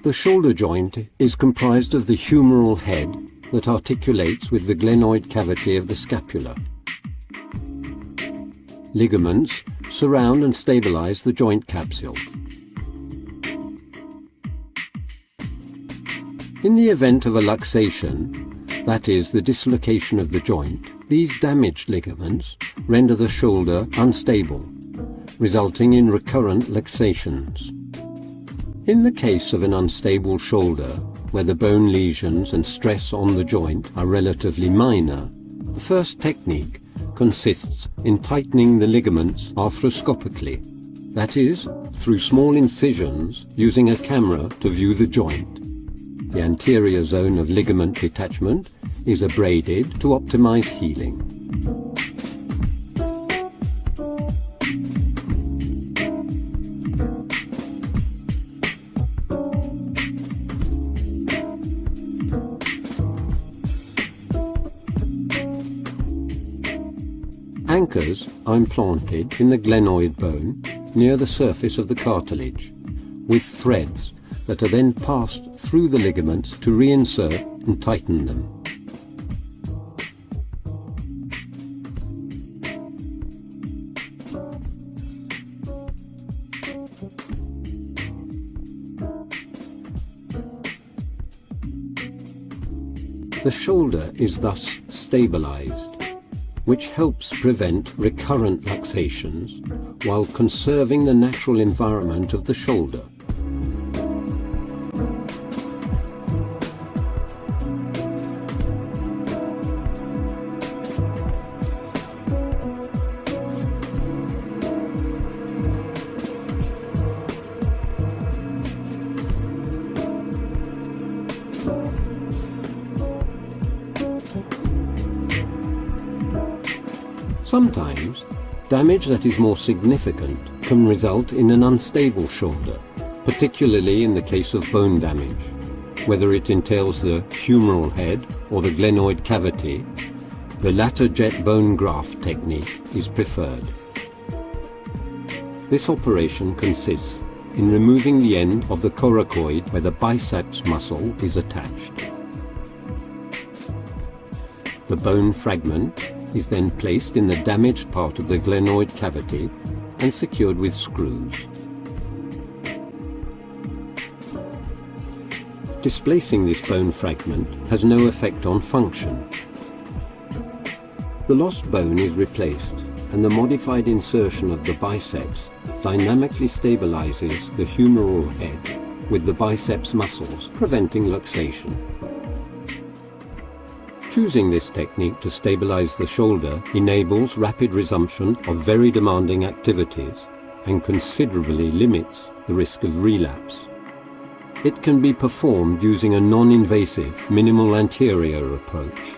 The shoulder joint is comprised of the humeral head that articulates with the glenoid cavity of the scapula. Ligaments surround and stabilize the joint capsule. In the event of a luxation, that is, the dislocation of the joint, these damaged ligaments render the shoulder unstable, resulting in recurrent luxations. In the case of an unstable shoulder, where the bone lesions and stress on the joint are relatively minor, the first technique consists in tightening the ligaments arthroscopically, that is, through small incisions using a camera to view the joint. The anterior zone of ligament detachment is abraded to optimize healing. Anchors are implanted in the glenoid bone near the surface of the cartilage, with threads that are then passed through the ligaments to reinsert and tighten them. The shoulder is thus stabilized, which helps prevent recurrent luxations while conserving the natural environment of the shoulder. Sometimes, damage that is more significant can result in an unstable shoulder, particularly in the case of bone damage. Whether it entails the humeral head or the glenoid cavity, the latter jet bone graft technique is preferred. This operation consists in removing the end of the coracoid where the biceps muscle is attached. The bone fragment is then placed in the damaged part of the glenoid cavity and secured with screws. Displacing this bone fragment has no effect on function. The lost bone is replaced, and the modified insertion of the biceps dynamically stabilizes the humeral head with the biceps muscles, preventing luxation. Choosing this technique to stabilize the shoulder enables rapid resumption of very demanding activities and considerably limits the risk of relapse. It can be performed using a non-invasive minimal anterior approach.